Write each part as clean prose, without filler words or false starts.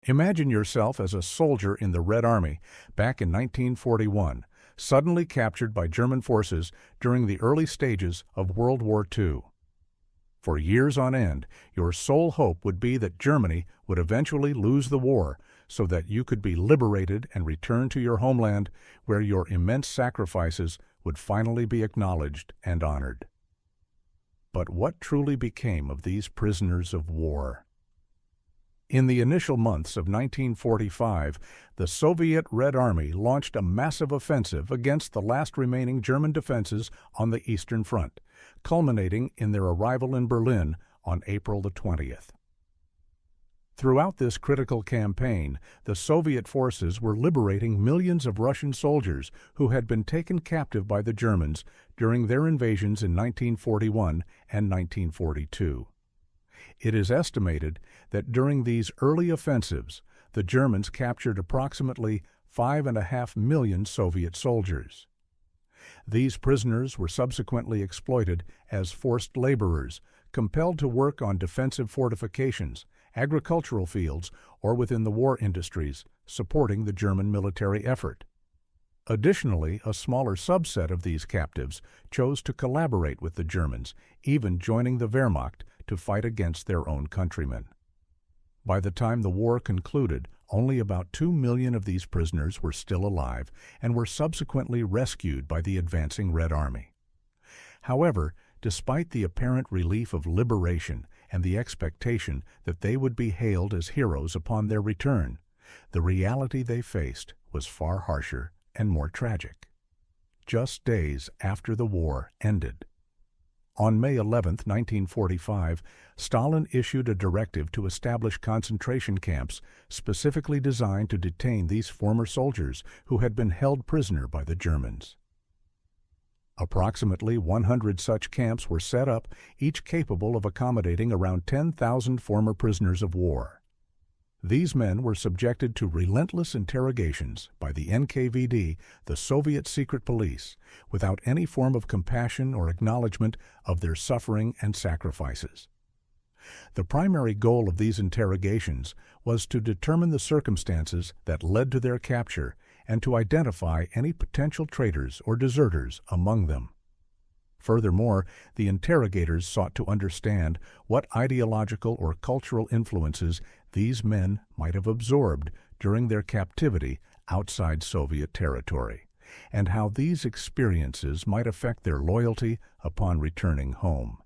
Imagine yourself as a soldier in the Red Army back in 1941, suddenly captured by German forces during the early stages of World War II. For years on end, your sole hope would be that Germany would eventually lose the war so that you could be liberated and return to your homeland where your immense sacrifices would finally be acknowledged and honored. But what truly became of these prisoners of war? In the initial months of 1945, the Soviet Red Army launched a massive offensive against the last remaining German defenses on the Eastern Front, culminating in their arrival in Berlin on April the 20th. Throughout this critical campaign, the Soviet forces were liberating millions of Russian soldiers who had been taken captive by the Germans during their invasions in 1941 and 1942. It is estimated that during these early offensives, the Germans captured approximately 5.5 million Soviet soldiers. These prisoners were subsequently exploited as forced laborers, compelled to work on defensive fortifications, agricultural fields, or within the war industries, supporting the German military effort. Additionally, a smaller subset of these captives chose to collaborate with the Germans, even joining the Wehrmacht to fight against their own countrymen. By the time the war concluded, only about 2 million of these prisoners were still alive and were subsequently rescued by the advancing Red Army. However, despite the apparent relief of liberation and the expectation that they would be hailed as heroes upon their return, the reality they faced was far harsher and more tragic. Just days after the war ended, on May 11, 1945, Stalin issued a directive to establish concentration camps specifically designed to detain these former soldiers who had been held prisoner by the Germans. Approximately 100 such camps were set up, each capable of accommodating around 10,000 former prisoners of war. These men were subjected to relentless interrogations by the NKVD, the Soviet secret police, without any form of compassion or acknowledgement of their suffering and sacrifices. The primary goal of these interrogations was to determine the circumstances that led to their capture and to identify any potential traitors or deserters among them. Furthermore, the interrogators sought to understand what ideological or cultural influences these men might have absorbed during their captivity outside Soviet territory, and how these experiences might affect their loyalty upon returning home.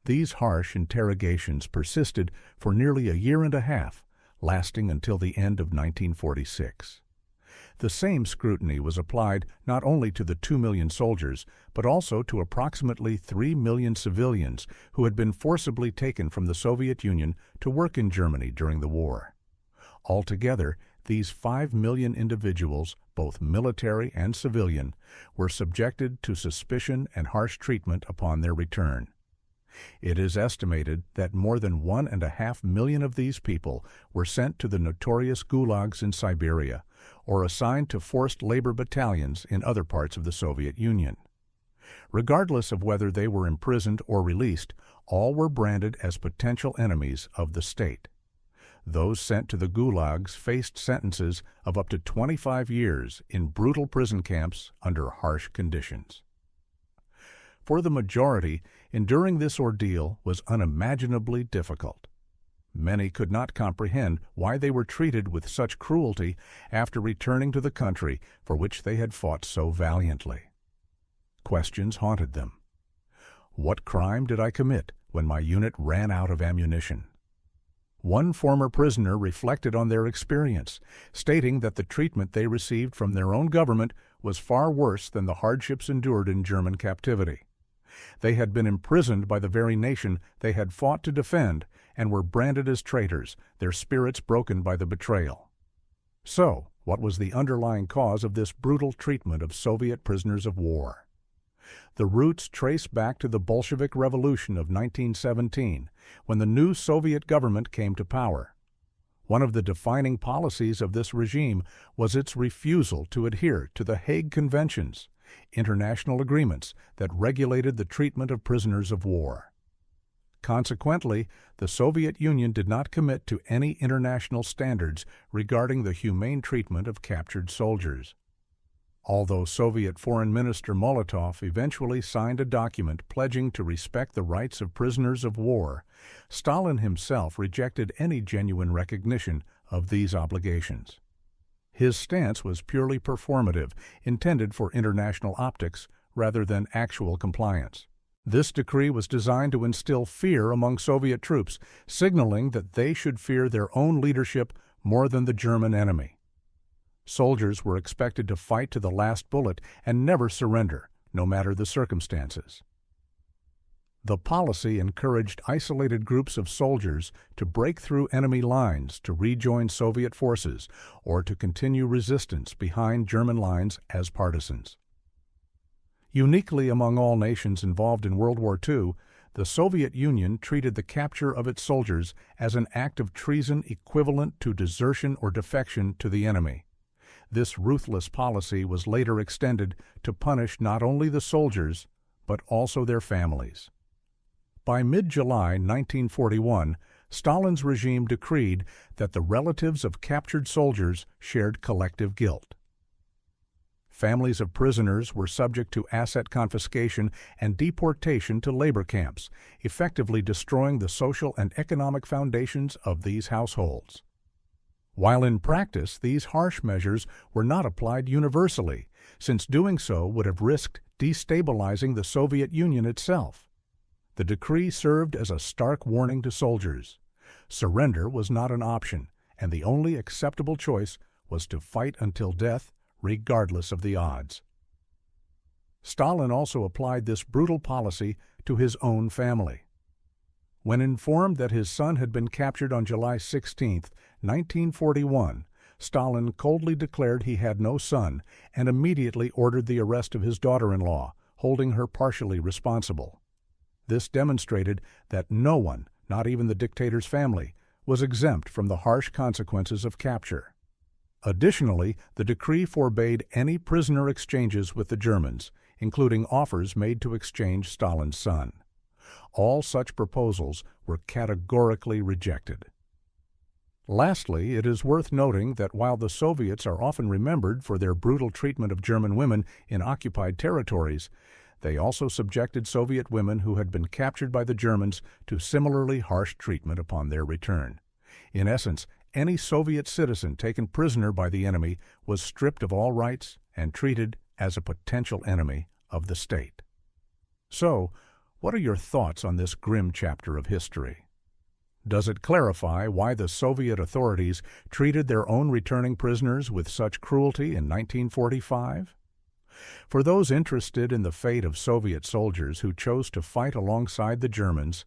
These harsh interrogations persisted for nearly a year and a half, lasting until the end of 1946. The same scrutiny was applied not only to the 2 million soldiers, but also to approximately 3 million civilians who had been forcibly taken from the Soviet Union to work in Germany during the war. Altogether, these 5 million individuals, both military and civilian, were subjected to suspicion and harsh treatment upon their return. It is estimated that more than 1.5 million of these people were sent to the notorious gulags in Siberia, or assigned to forced labor battalions in other parts of the Soviet Union. Regardless of whether they were imprisoned or released, all were branded as potential enemies of the state. Those sent to the gulags faced sentences of up to 25 years in brutal prison camps under harsh conditions. For the majority, enduring this ordeal was unimaginably difficult. Many could not comprehend why they were treated with such cruelty after returning to the country for which they had fought so valiantly. Questions haunted them. What crime did I commit when my unit ran out of ammunition? One former prisoner reflected on their experience, stating that the treatment they received from their own government was far worse than the hardships endured in German captivity. They had been imprisoned by the very nation they had fought to defend and were branded as traitors, their spirits broken by the betrayal. So, what was the underlying cause of this brutal treatment of Soviet prisoners of war? The roots trace back to the Bolshevik Revolution of 1917, when the new Soviet government came to power. One of the defining policies of this regime was its refusal to adhere to the Hague Conventions, international agreements that regulated the treatment of prisoners of war. Consequently, the Soviet Union did not commit to any international standards regarding the humane treatment of captured soldiers. Although Soviet Foreign Minister Molotov eventually signed a document pledging to respect the rights of prisoners of war, Stalin himself rejected any genuine recognition of these obligations. His stance was purely performative, intended for international optics rather than actual compliance. This decree was designed to instill fear among Soviet troops, signaling that they should fear their own leadership more than the German enemy. Soldiers were expected to fight to the last bullet and never surrender, no matter the circumstances. The policy encouraged isolated groups of soldiers to break through enemy lines to rejoin Soviet forces or to continue resistance behind German lines as partisans. Uniquely among all nations involved in World War II, the Soviet Union treated the capture of its soldiers as an act of treason equivalent to desertion or defection to the enemy. This ruthless policy was later extended to punish not only the soldiers, but also their families. By mid-July 1941, Stalin's regime decreed that the relatives of captured soldiers shared collective guilt. Families of prisoners were subject to asset confiscation and deportation to labor camps, effectively destroying the social and economic foundations of these households. While in practice, these harsh measures were not applied universally, since doing so would have risked destabilizing the Soviet Union itself. The decree served as a stark warning to soldiers. Surrender was not an option, and the only acceptable choice was to fight until death, regardless of the odds. Stalin also applied this brutal policy to his own family. When informed that his son had been captured on July 16, 1941, Stalin coldly declared he had no son and immediately ordered the arrest of his daughter-in-law, holding her partially responsible. This demonstrated that no one, not even the dictator's family, was exempt from the harsh consequences of capture. Additionally, the decree forbade any prisoner exchanges with the Germans, including offers made to exchange Stalin's son. All such proposals were categorically rejected. Lastly, it is worth noting that while the Soviets are often remembered for their brutal treatment of German women in occupied territories, they also subjected Soviet women who had been captured by the Germans to similarly harsh treatment upon their return. In essence, any Soviet citizen taken prisoner by the enemy was stripped of all rights and treated as a potential enemy of the state. So, what are your thoughts on this grim chapter of history? Does it clarify why the Soviet authorities treated their own returning prisoners with such cruelty in 1945? For those interested in the fate of Soviet soldiers who chose to fight alongside the Germans,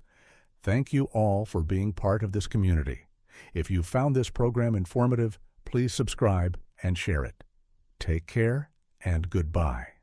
thank you all for being part of this community. If you found this program informative, please subscribe and share it. Take care and goodbye.